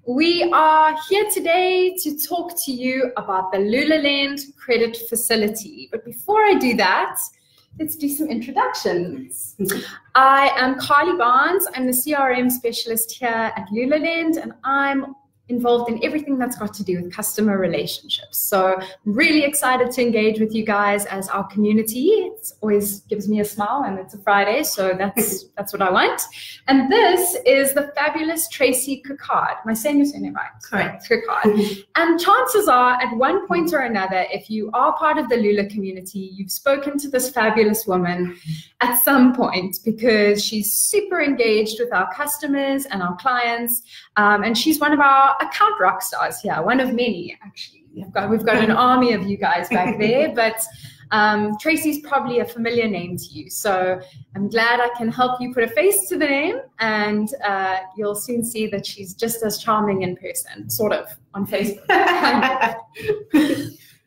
We are here today to talk to you about the Lulalend credit facility. But before I do that, let's do some introductions. I am Carly Barnes. I'm the CRM specialist here at Lulalend, and I'm involved in everything that's got to do with customer relationships. So I'm really excited to engage with you guys as our community. It always gives me a smile, and it's a Friday, so that's what I want. And this is the fabulous Tracy Cookard. Am I saying your surname right? Correct. Cookard. And chances are, at one point or another, if you are part of the Lula community, you've spoken to this fabulous woman at some point, because she's super engaged with our customers and our clients, and she's one of our account rock stars here, one of many actually. We've got an army of you guys back there, but Tracy's probably a familiar name to you, so I'm glad I can help you put a face to the name, and you'll soon see that she's just as charming in person, sort of, on Facebook.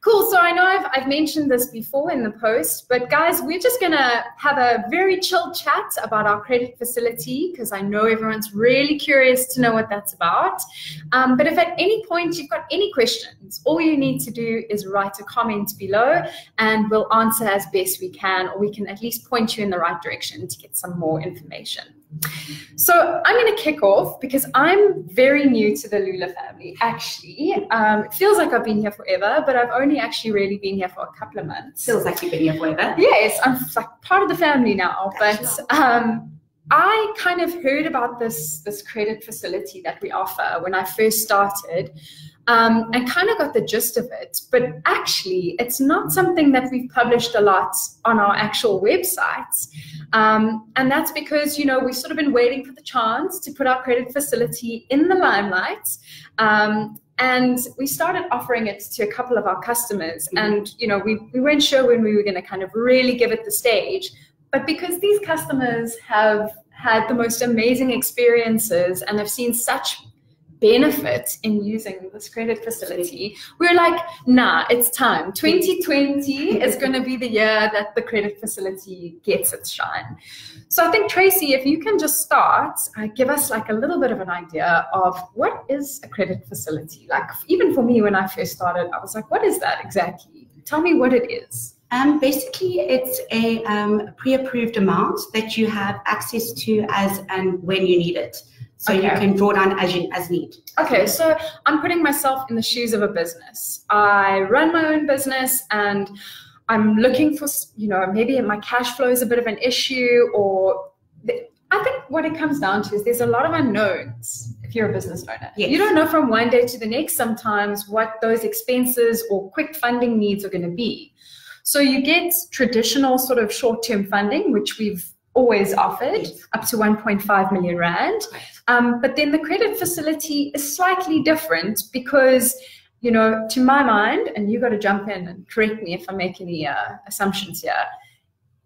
Cool, so I know I've mentioned this before in the post, but guys, we're just gonna have a very chilled chat about our credit facility, because I know everyone's really curious to know what that's about. But if at any point you've got any questions, all you need to do is write a comment below, and we'll answer as best we can, or we can at least point you in the right direction to get some more information. So I'm going to kick off because I'm very new to the Lula family, actually. It feels like I've been here forever, but I've only actually really been here for a couple of months. Feels like you've been here forever. Yes, I'm like part of the family now, but I kind of heard about this credit facility that we offer when I first started, and kind of got the gist of it. But actually, it's not something that we've published a lot on our actual websites. And that's because, you know, we've sort of been waiting for the chance to put our credit facility in the limelight. And we started offering it to a couple of our customers. And, you know, we weren't sure when we were going to kind of really give it the stage. But because these customers have had the most amazing experiences and have seen such benefit in using this credit facility, we're like, nah, it's time. 2020 is going to be the year that the credit facility gets its shine. So I think, Tracy, if you can just start, give us like a little bit of an idea of what is a credit facility. Like, even for me, when I first started, I was like, what is that exactly? Tell me what it is. Basically, it's a pre-approved amount that you have access to as and when you need it. So you can draw down as need. Okay, so I'm putting myself in the shoes of a business. I run my own business, and I'm looking for, you know, maybe my cash flow is a bit of an issue, or I think what it comes down to is there's a lot of unknowns if you're a business owner. Yes. You don't know from one day to the next sometimes what those expenses or quick funding needs are going to be. So you get traditional sort of short-term funding, which we've always offered, up to 1.5 million rand. But then the credit facility is slightly different because, you know, to my mind, and you got to jump in and correct me if I make any assumptions here,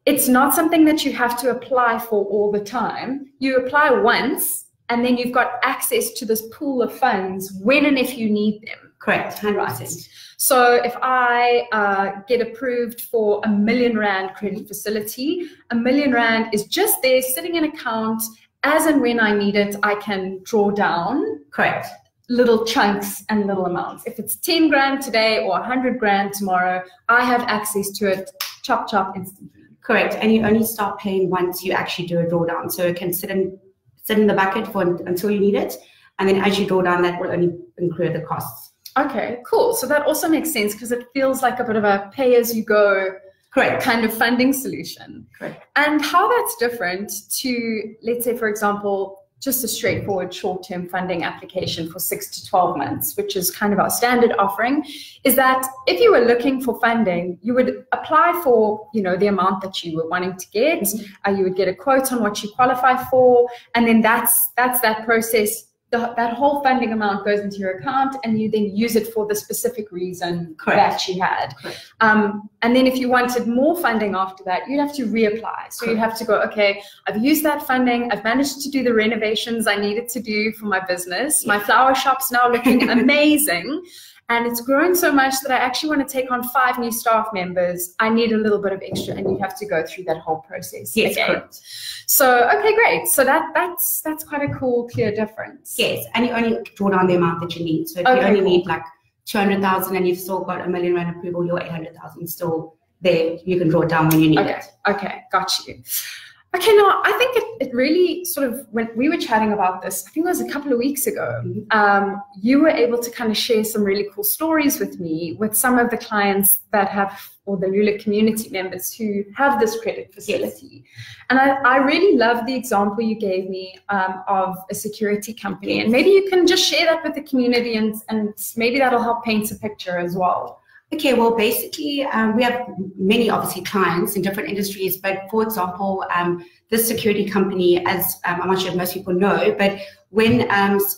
it's not something that you have to apply for all the time. You apply once, and then you've got access to this pool of funds when and if you need them. Correct, 100%. Right. So if I get approved for R1 million credit facility, R1 million is just there sitting in account. As and when I need it, I can draw down. Correct. Little chunks and little amounts. If it's 10 grand today or 100 grand tomorrow, I have access to it, chop, chop, instantly. Correct. And you only start paying once you actually do a drawdown. So it can sit in the bucket until you need it. And then as you draw down, that will only incur the costs. Okay, cool. So that also makes sense because it feels like a bit of a pay-as-you-go kind of funding solution. Correct. And how that's different to, let's say, for example, just a straightforward short-term funding application for 6 to 12 months, which is kind of our standard offering, is that if you were looking for funding, you would apply for, you know, the amount that you were wanting to get. You would get a quote on what you qualify for, and then that's that process. That whole funding amount goes into your account, and you then use it for the specific reason that you had. And then if you wanted more funding after that, you'd have to reapply. So you'd have to go, okay, I've used that funding. I've managed to do the renovations I needed to do for my business. My flower shop's now looking amazing. and it's grown so much that I actually want to take on 5 new staff members. I need a little bit of extra, and you have to go through that whole process Yes, again. correct. So, okay, great. So that's quite a cool, clear difference. Yes, and you only draw down the amount that you need. So if you only need like 200,000 and you've still got R1 million approval, your 800,000 still there. You can draw it down when you need it. Okay, got you. Okay, now I think it really sort of, when we were chatting about this, I think it was a couple of weeks ago, you were able to kind of share some really cool stories with me with some of the clients that have, or the Lula community members who have this credit facility. Yes. And I really love the example you gave me of a security company. Yes. And maybe you can just share that with the community, and maybe that'll help paint a picture as well. Okay, well, basically, we have many, obviously, clients in different industries. But for example, this security company, as I'm not sure if most people know, but when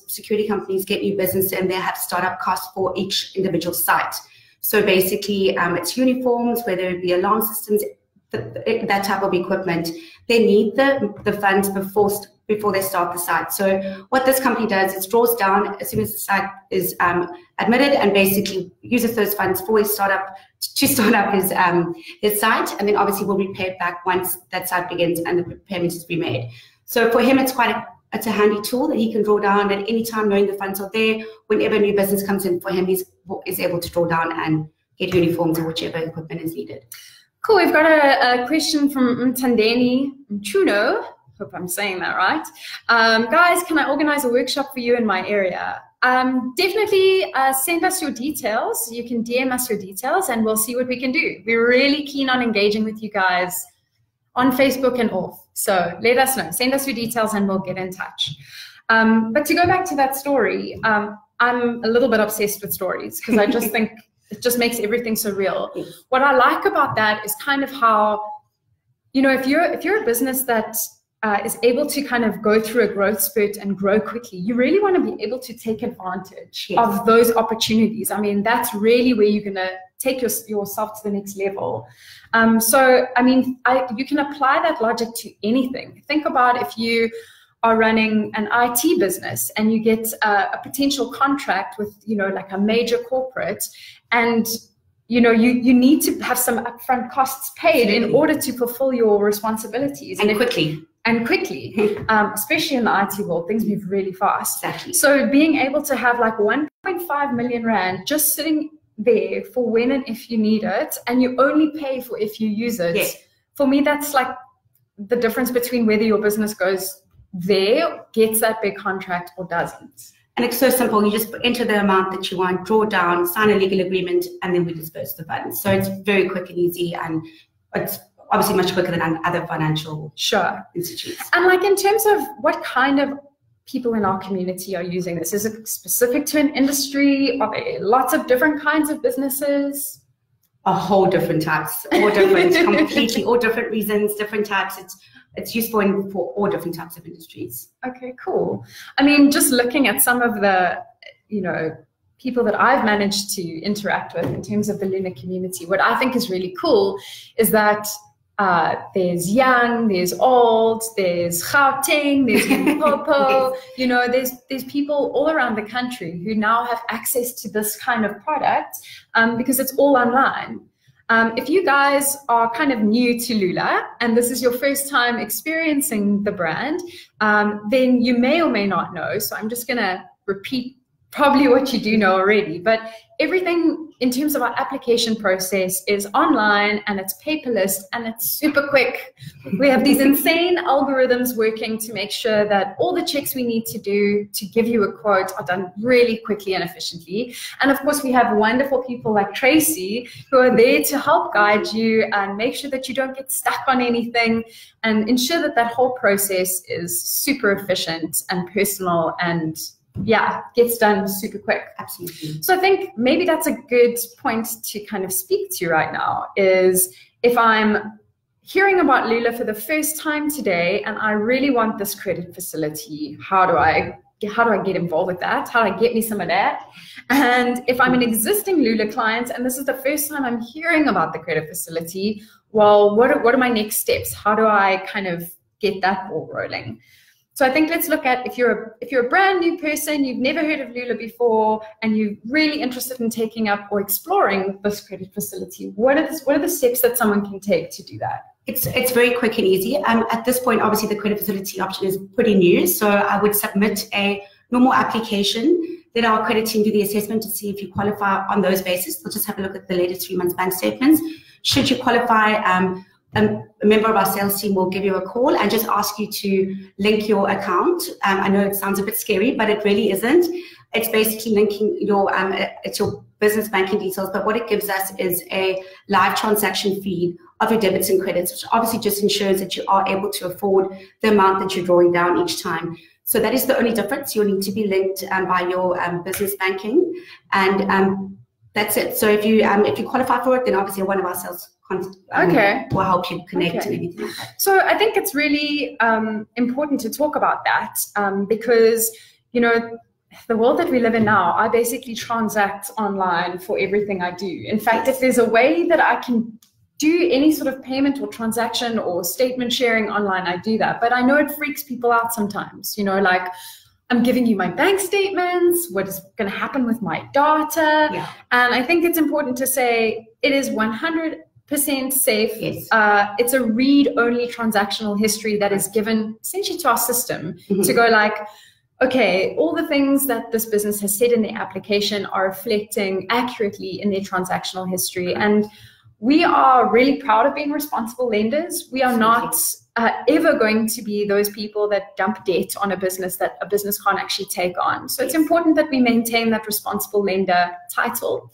security companies get new business and they have startup costs for each individual site. So basically, it's uniforms, whether it be alarm systems, that type of equipment. They need the funds before they start the site. So what this company does is draws down as soon as the site is admitted, and basically uses those funds for his startup to start up his site, and then obviously will repay it back once that site begins and the payment is remade. So for him, it's it's a handy tool that he can draw down at any time, knowing the funds are there. Whenever new business comes in for him, he's able to draw down and get uniforms or whichever equipment is needed. Cool. We've got a question from Mtandeni Mchuno. Hope I'm saying that right. Guys, can I organize a workshop for you in my area? Definitely send us your details. You can DM us your details and we'll see what we can do. We're really keen on engaging with you guys on Facebook and off. So let us know. Send us your details and we'll get in touch. But to go back to that story, I'm a little bit obsessed with stories because I just think it just makes everything so real. What I like about that is kind of how, you know, if you're a business that is able to kind of go through a growth spurt and grow quickly, you really want to be able to take advantage of those opportunities. I mean, that's really where you're going to take yourself to the next level. So, I mean, you can apply that logic to anything. Think about if you are running an IT business and you get a potential contract with, you know, like a major corporate, and you know, you need to have some upfront costs paid in order to fulfill your responsibilities. And quickly. Especially in the IT world, things move really fast. Exactly. So being able to have like 1.5 million rand just sitting there for when and if you need it, and you only pay for if you use it. Yes. For me, that's like the difference between whether your business goes there, gets that big contract, or doesn't. And it's so simple. You just enter the amount that you want, draw down, sign a legal agreement, and then we disperse the funds. So it's very quick and easy, and it's obviously much quicker than other financial institutes. And like in terms of what kind of people in our community are using this, is it specific to an industry? Are there lots of different kinds of businesses? A whole different types, all different, completely, all different reasons, different types. It's useful for all different types of industries. Okay, cool. I mean, just looking at some of the, you know, people that I've managed to interact with in terms of the Luna community, what I think is really cool is that there's young, there's old, there's Gauteng, there's Limpopo, you know, there's people all around the country who now have access to this kind of product because it's all online. If you guys are kind of new to Lula and this is your first time experiencing the brand, then you may or may not know. So I'm just going to repeat probably what you do know already, but everything in terms of our application process is online and it's paperless and it's super quick. We have these insane algorithms working to make sure that all the checks we need to do to give you a quote are done really quickly and efficiently. And of course, we have wonderful people like Tracy who are there to help guide you and make sure that you don't get stuck on anything and ensure that that whole process is super efficient and personal and gets done super quick. Absolutely. So I think maybe that's a good point to kind of speak to right now is if I'm hearing about Lula for the first time today and I really want this credit facility, how do I get involved with that? How do I get me some of that? And if I'm an existing Lula client and this is the first time I'm hearing about the credit facility, well, what are my next steps? How do I kind of get that ball rolling? So I think let's look at if you're a brand new person, you've never heard of Lula before, and you're really interested in taking up or exploring this credit facility. What are the steps that someone can take to do that? It's very quick and easy. At this point, obviously, the credit facility option is pretty new, so I would submit a normal application. Let our credit team do the assessment to see if you qualify on those basis. They'll just have a look at the latest 3 months bank statements. Should you qualify, a member of our sales team will give you a call and just ask you to link your account. I know it sounds a bit scary, but it really isn't. It's basically linking your business banking details, but what it gives us is a live transaction feed of your debits and credits, which obviously just ensures that you are able to afford the amount that you're drawing down each time. So that is the only difference. You'll need to be linked by your business banking, and that's it. So if you qualify for it, then obviously one of our sales will help you connect and everything like that. So I think it's really important to talk about that because, you know, the world that we live in now, I basically transact online for everything I do. In fact, if there's a way that I can do any sort of payment or transaction or statement sharing online, I do that. But I know it freaks people out sometimes, you know, like I'm giving you my bank statements, what is going to happen with my data? Yeah. And I think it's important to say it is 100% safe. Yes. It's a read-only transactional history that is given essentially to our system to go like, okay, all the things that this business has said in their application are reflecting accurately in their transactional history. And we are really proud of being responsible lenders. We are not ever going to be those people that dump debt on a business that a business can't actually take on. So it's important that we maintain that responsible lender title.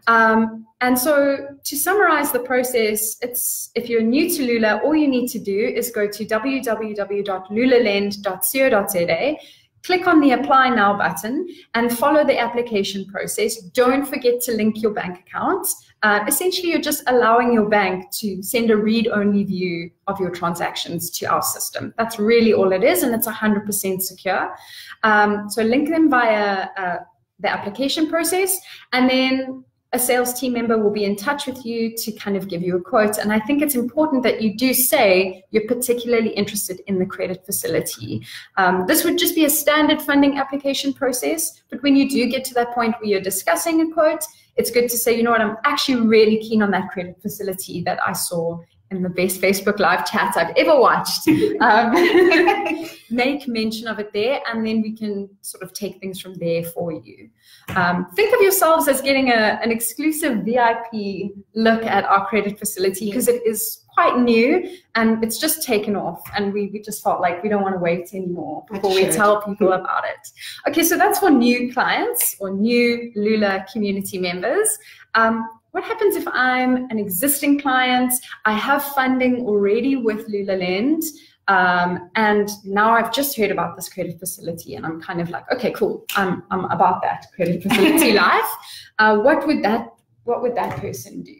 And so to summarize the process, if you're new to Lula, all you need to do is go to www.lulalend.co.za, click on the Apply Now button and follow the application process. Don't forget to link your bank account. Essentially, you're just allowing your bank to send a read-only view of your transactions to our system. That's really all it is, and it's 100% secure. So link them via the application process, and then a sales team member will be in touch with you to kind of give you a quote. And I think it's important that you do say you're particularly interested in the credit facility. This would just be a standard funding application process, but when you do get to that point where you're discussing a quote, it's good to say, you know what, I'm actually really keen on that credit facility that I saw in the best Facebook Live chat I've ever watched. Make mention of it there, and then we can sort of take things from there for you. Think of yourselves as getting an exclusive VIP look at our credit facility because it is quite new and it's just taken off, and we just felt like we don't want to wait anymore before we tell people about it. Okay, so that's for new clients or new Lula community members. What happens if I'm an existing client? I have funding already with Lulalend, and now I've just heard about this credit facility, and I'm kind of like, okay, cool, I'm about that credit facility life. What would that person do?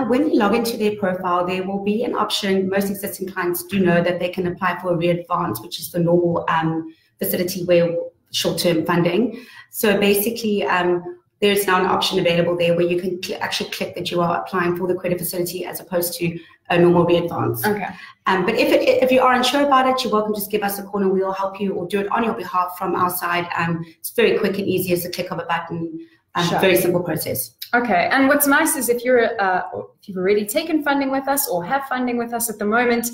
When you log into their profile, there will be an option. Most existing clients do know that they can apply for a re-advance, which is the normal facility where short-term funding. So basically, there's now an option available there where you can actually click that you are applying for the credit facility as opposed to a normal re-advance. Okay. But if you are unsure about it, you're welcome to just give us a call and we'll help you or do it on your behalf from our side. It's very quick and easy as a click of a button. Sure. Very simple process. Okay, and what's nice is if you've already taken funding with us or have funding with us at the moment,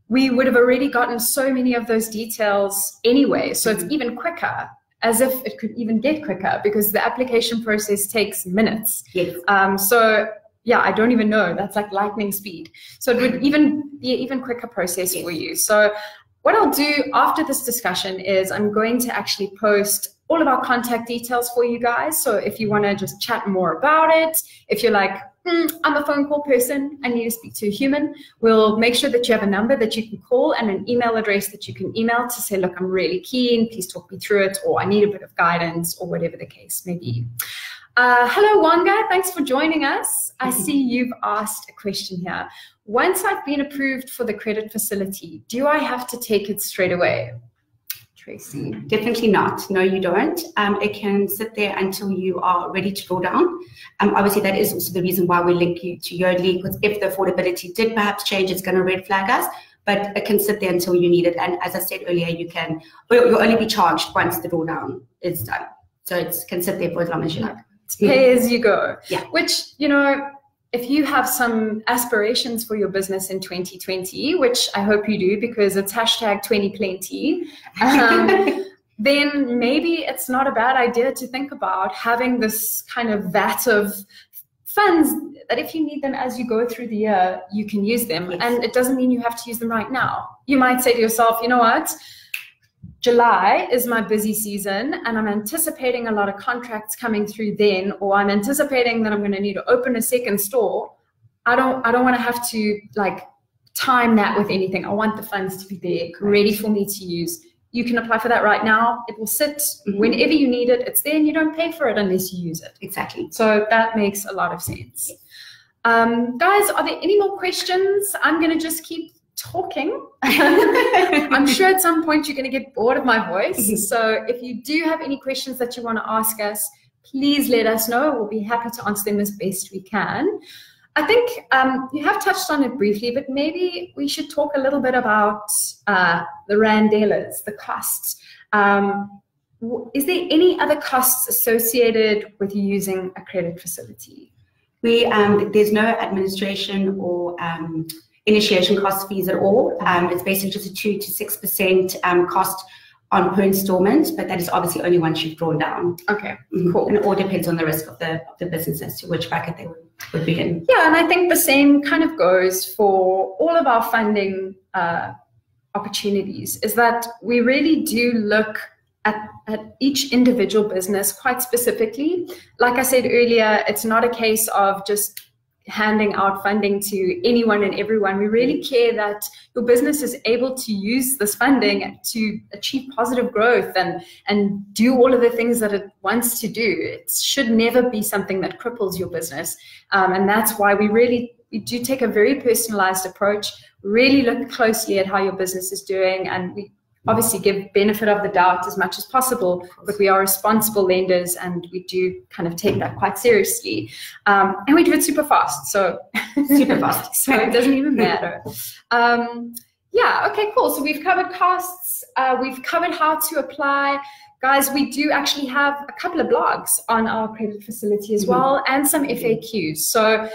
we would have already gotten so many of those details anyway. So it's even quicker, as if it could even get quicker because the application process takes minutes. Yes. So yeah, I don't even know. That's like lightning speed. So it would even be an even quicker process for you. So what I'll do after this discussion is I'm going to actually post all of our contact details for you guys. So if you want to just chat more about it, if you're like, I'm a phone call person, I need to speak to a human, we'll make sure that you have a number that you can call and an email address that you can email to say, look, I'm really keen, please talk me through it, or I need a bit of guidance, or whatever the case may be. Hello, Wanga, thanks for joining us. I see you've asked a question here. Once I've been approved for the credit facility, do I have to take it straight away? Tracy. Definitely not. No, you don't. It can sit there until you are ready to draw down. Obviously, that is also the reason why we link you to Yodlee, because if the affordability did perhaps change, it's going to red flag us. but it can sit there until you need it. And as I said earlier, you'll only be charged once the drawdown is done. So it can sit there for as long as you like. Pay as you go. Yeah. Which, you know, if you have some aspirations for your business in 2020, which I hope you do because it's #20plenty, then maybe it's not a bad idea to think about having this kind of vat of funds that if you need them as you go through the year, you can use them. Yes. And it doesn't mean you have to use them right now. You might say to yourself, you know what? July is my busy season and I'm anticipating a lot of contracts coming through then, or I'm anticipating that I'm going to need to open a second store. I don't want to have to like time that with anything. I want the funds to be there, ready for me to use. You can apply for that right now. It will sit whenever you need it. It's there and you don't pay for it unless you use it. Exactly. So that makes a lot of sense. Guys, are there any more questions? I'm going to just keep talking. I'm sure at some point you're going to get bored of my voice. So if you do have any questions that you want to ask us, please let us know. We'll be happy to answer them as best we can. I think you have touched on it briefly, but maybe we should talk a little bit about the randelas, the costs. Is there any other costs associated with using a credit facility? There's no administration or initiation cost fees at all. It's basically just a 2 to 6% cost on per installment, but that is obviously only once you've drawn down. Okay, cool. And it all depends on the risk of the business as to which bracket they would be in. Yeah, and I think the same kind of goes for all of our funding opportunities, is that we really do look at each individual business quite specifically. Like I said earlier, it's not a case of just handing out funding to anyone and everyone. We really care that your business is able to use this funding to achieve positive growth and do all of the things that it wants to do. It should never be something that cripples your business. And that's why we do take a very personalized approach, really look closely at how your business is doing, and we obviously give benefit of the doubt as much as possible, but we are responsible lenders and we do kind of take that quite seriously. And we do it super fast, so super fast. So it doesn't even matter. Yeah, okay, cool. So we've covered costs, we've covered how to apply. Guys, we do actually have a couple of blogs on our credit facility as well, and some FAQs. So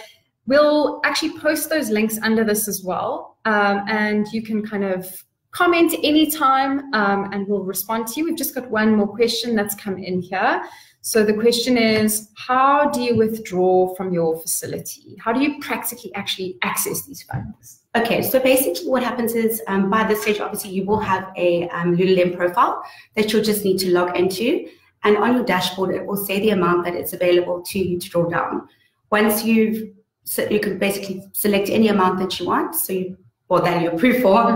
we'll actually post those links under this as well, and you can kind of comment anytime and we'll respond to you. We've just got one more question that's come in here. So the question is, how do you withdraw from your facility? How do you practically actually access these funds? Okay, so basically what happens is by this stage, obviously you will have a Lulalend profile that you'll just need to log into. And on your dashboard, it will say the amount that it's available to you to draw down. Once you can basically select any amount that you want. So that you approve for,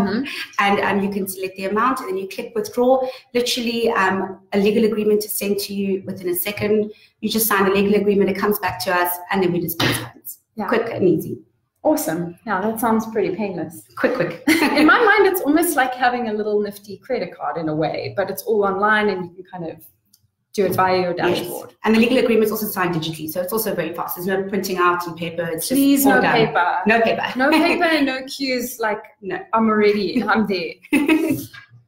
and you can select the amount, and then you click withdraw. Literally, a legal agreement is sent to you within a second. You just sign the legal agreement, it comes back to us, and then we dispense funds. Yeah. Quick and easy. Awesome. Yeah, that sounds pretty painless. Quick. In my mind, it's almost like having a little nifty credit card in a way, but it's all online and you can kind of do it via your dashboard. Yes. And the legal agreement is also signed digitally, so it's also very fast. There's no printing out and paper. It's Please, just no paper. No paper. No paper and no queues. Like, no, I'm already, I'm there.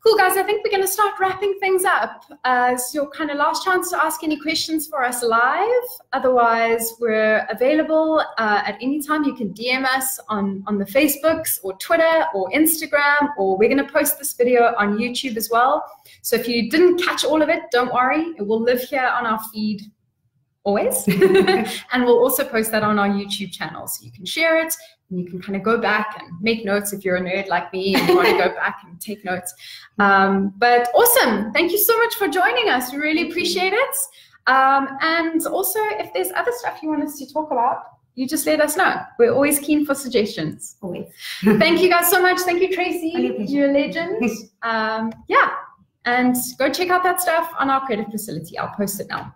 Cool, guys. I think we're going to start wrapping things up. It's your kind of last chance to ask any questions for us live. Otherwise, we're available at any time. You can DM us on the Facebooks or Twitter or Instagram, or we're going to post this video on YouTube as well. So if you didn't catch all of it, don't worry. It will live here on our feed always. And we'll also post that on our YouTube channel. So you can share it and you can kind of go back and make notes if you're a nerd like me and you want to go back and take notes. But awesome. Thank you so much for joining us. We really appreciate it. And also, if there's other stuff you want us to talk about, you just let us know. We're always keen for suggestions. Always. Thank you guys so much. Thank you, Tracy. You're a legend. Yeah. And go check out that stuff on our credit facility. I'll post it now.